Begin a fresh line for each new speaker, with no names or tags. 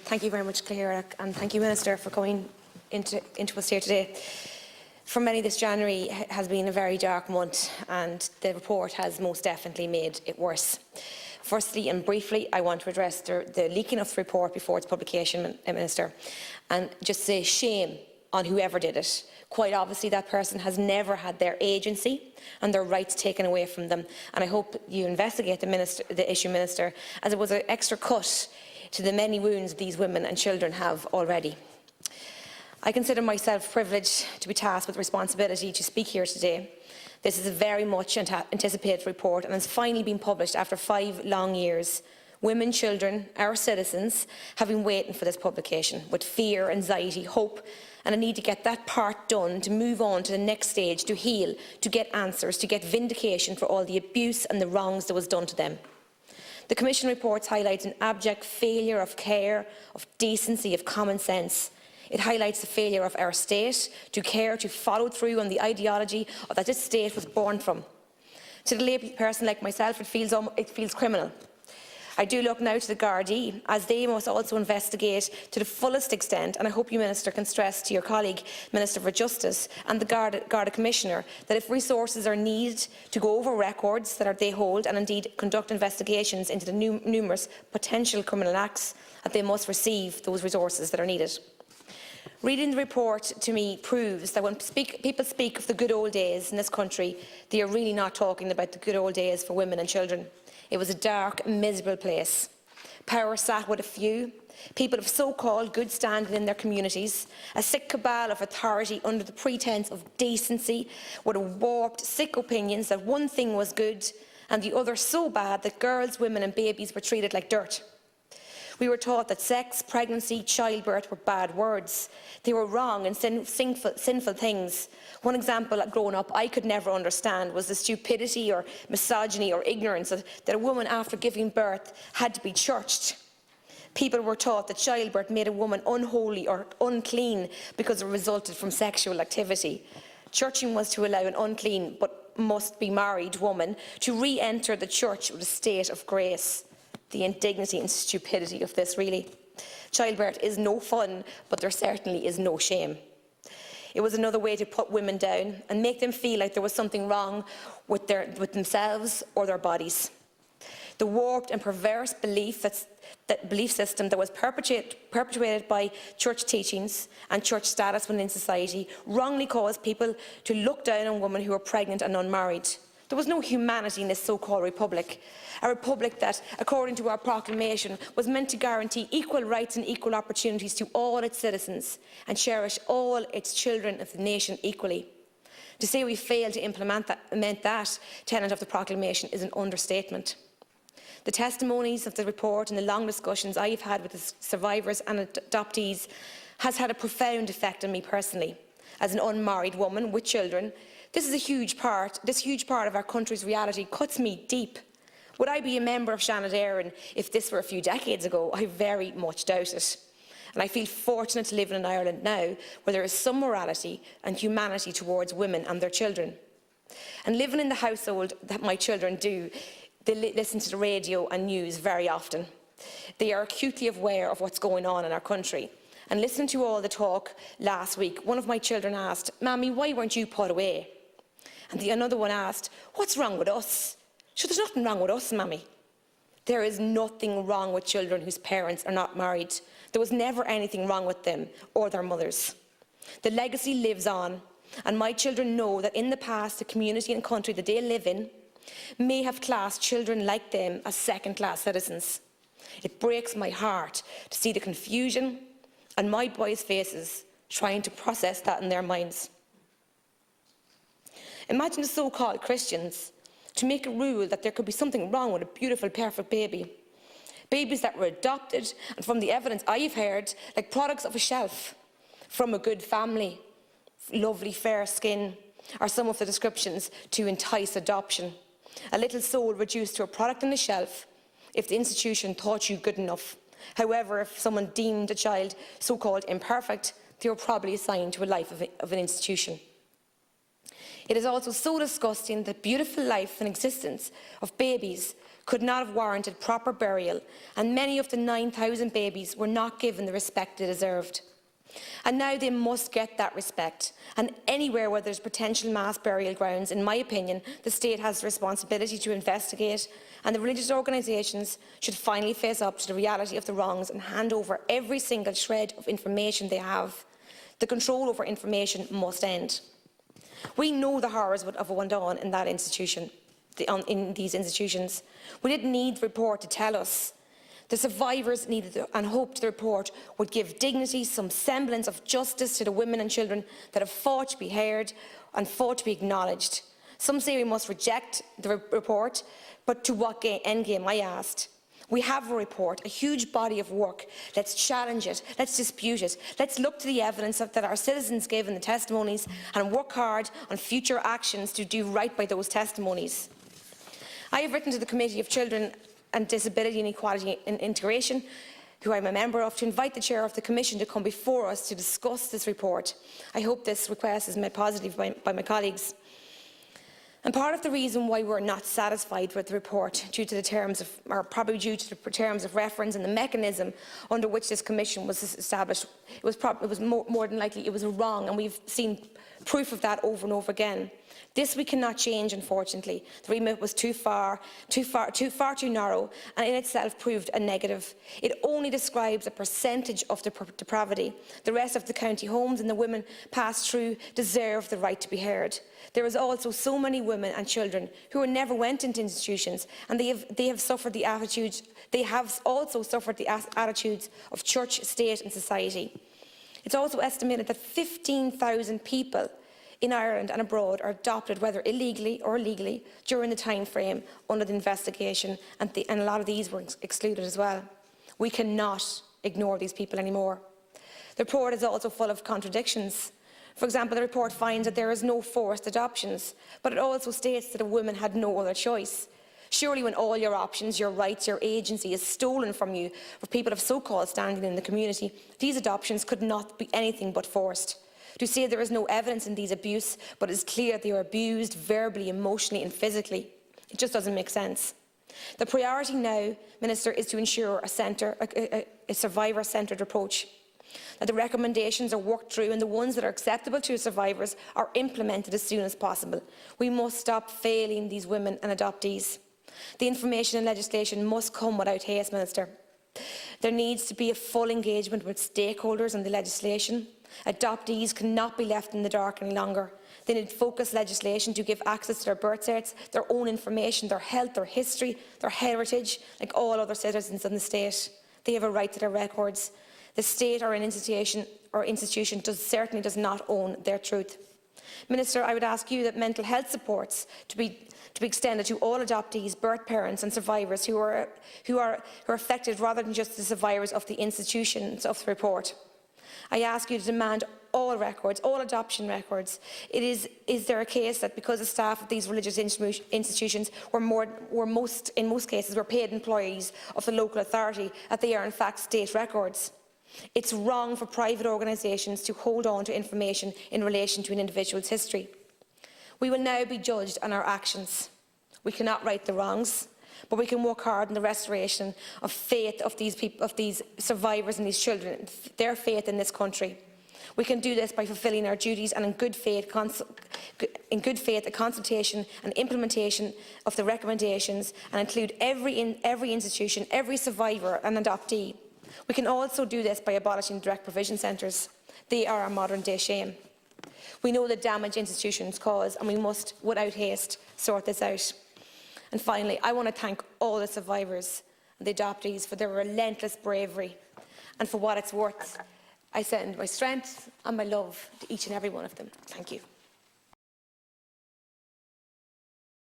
Thank you very much, Claire, and thank you, Minister, for coming into us here today. For many, this January has been a very dark month, and the report has most definitely made it worse. Firstly and briefly, I want to address the leaking of the report before its publication, Minister, and just say shame on whoever did it. Quite obviously, that person has never had their agency and their rights taken away from them, and I hope you investigate the issue, Minister, as it was an extra cut to the many wounds these women and children have already. I consider myself privileged to be tasked with the responsibility to speak here today. This is a very much anticipated report and has finally been published after 5 long years. Women, children, our citizens have been waiting for this publication with fear, anxiety, hope and a need to get that part done, to move on to the next stage, to heal, to get answers, to get vindication for all the abuse and the wrongs that was done to them. The Commission reports highlight an abject failure of care, of decency, of common sense. It highlights the failure of our state to care, to follow through on the ideology that this state was born from. To the lay person like myself, it feels criminal. I do look now to the Gardaí, as they must also investigate to the fullest extent, and I hope you, Minister, can stress to your colleague, Minister for Justice, and the Garda Commissioner, that if resources are needed to go over records that they hold and indeed conduct investigations into the numerous potential criminal acts, that they must receive those resources that are needed. Reading the report to me proves that when people speak of the good old days in this country, they are really not talking about the good old days for women and children. It was a dark, miserable place. Power sat with a few, people of so-called good standing in their communities, a sick cabal of authority under the pretence of decency, with a warped, sick opinions that one thing was good and the other so bad that girls, women and babies were treated like dirt. We were taught that sex, pregnancy, childbirth were bad words. They were wrong and sinful things. One example, growing up, I could never understand was the stupidity or misogyny or ignorance that a woman after giving birth had to be churched. People were taught that childbirth made a woman unholy or unclean because it resulted from sexual activity. Churching was to allow an unclean but must be married woman to re-enter the church with a state of grace. The indignity and stupidity of this, really. Childbirth is no fun, but there certainly is no shame. It was another way to put women down and make them feel like there was something wrong with themselves or their bodies. The warped and perverse belief system that was perpetuated by church teachings and church status within society wrongly caused people to look down on women who were pregnant and unmarried. There was no humanity in this so-called republic, a republic that, according to our proclamation, was meant to guarantee equal rights and equal opportunities to all its citizens and cherish all its children of the nation equally. To say we failed to implement that tenet of the proclamation is an understatement. The testimonies of the report and the long discussions I have had with the survivors and adoptees has had a profound effect on me personally. As an unmarried woman with children, this huge part of our country's reality cuts me deep. Would I be a member of Seanad Éireann if this were a few decades ago? I very much doubt it. And I feel fortunate to live in Ireland now, where there is some morality and humanity towards women and their children. And living in the household that my children do, they listen to the radio and news very often. They are acutely aware of what's going on in our country. And listening to all the talk last week, one of my children asked, "Mammy, why weren't you put away?" And another one asked, "What's wrong with us?" "Sure, there's nothing wrong with us, Mammy." There is nothing wrong with children whose parents are not married. There was never anything wrong with them or their mothers. The legacy lives on, and my children know that in the past, the community and country that they live in may have classed children like them as second-class citizens. It breaks my heart to see the confusion and my boys' faces trying to process that in their minds. Imagine the so-called Christians to make a rule that there could be something wrong with a beautiful, perfect baby. Babies that were adopted, and from the evidence I've heard, like products of a shelf, from a good family, lovely fair skin, are some of the descriptions to entice adoption. A little soul reduced to a product on the shelf if the institution thought you good enough. However, if someone deemed a child so-called imperfect, they were probably assigned to a life of an institution. It is also so disgusting that beautiful life and existence of babies could not have warranted proper burial, and many of the 9,000 babies were not given the respect they deserved. And now they must get that respect. And anywhere where there's potential mass burial grounds, in my opinion, the state has the responsibility to investigate, and the religious organisations should finally face up to the reality of the wrongs and hand over every single shred of information they have. The control over information must end. We know the horrors of what went on in that institution, in these institutions. We didn't need the report to tell us. The survivors needed and hoped the report would give dignity, some semblance of justice to the women and children that have fought to be heard and fought to be acknowledged. Some say we must reject the report, but to what endgame, I asked. We have a report, a huge body of work. Let's challenge it, let's dispute it, let's look to the evidence that our citizens gave in the testimonies and work hard on future actions to do right by those testimonies. I have written to the Committee of Children and Disability and Equality and Integration, who I am a member of, to invite the Chair of the Commission to come before us to discuss this report. I hope this request is met positively by my colleagues. And part of the reason why we're not satisfied with the report, due to the terms of, or probably due to the terms of reference and the mechanism under which this commission was established, it was more than likely it was wrong, and we've seen proof of that over and over again. This we cannot change, unfortunately. The remit was too far too narrow, and in itself proved a negative. It only describes a percentage of the depravity. The rest of the county homes and the women passed through deserve the right to be heard. There is also so many women and children who never went into institutions, and they have suffered the attitudes. They have also suffered the attitudes of church, state, and society. It's also estimated that 15,000 people in Ireland and abroad are adopted, whether illegally or legally, during the time frame under the investigation, and a lot of these were excluded as well. We cannot ignore these people anymore. The report is also full of contradictions. For example, the report finds that there is no forced adoptions, but it also states that a woman had no other choice. Surely when all your options, your rights, your agency is stolen from you for people of so-called standing in the community, these adoptions could not be anything but forced. To say there is no evidence in these abuse, but it is clear they are abused verbally, emotionally and physically, it just doesn't make sense. The priority now, Minister, is to ensure a survivor-centred approach, that the recommendations are worked through and the ones that are acceptable to survivors are implemented as soon as possible. We must stop failing these women and adoptees. The information and legislation must come without haste, Minister. There needs to be a full engagement with stakeholders on the legislation. Adoptees cannot be left in the dark any longer. They need focused legislation to give access to their birth certs, their own information, their health, their history, their heritage, like all other citizens in the state. They have a right to their records. The state or an institution certainly does not own their truth. Minister, I would ask you that mental health supports to be extended to all adoptees, birth parents and survivors who are affected, rather than just the survivors of the institutions of the report. I ask you to demand all records, all adoption records. Is there a case that because the staff of these religious institutions in most cases were paid employees of the local authority, that they are in fact state records? It's wrong for private organisations to hold on to information in relation to an individual's history. We will now be judged on our actions. We cannot right the wrongs, but we can work hard on the restoration of faith of these survivors and these children, their faith in this country. We can do this by fulfilling our duties and in good faith a consultation and implementation of the recommendations, and include every institution, every survivor and adoptee. We can also do this by abolishing direct provision centres. They are a modern-day shame. We know the damage institutions cause, and we must, without haste, sort this out. And finally, I want to thank all the survivors and the adoptees for their relentless bravery, and for what it's worth. I send my strength and my love to each and every one of them. Thank you.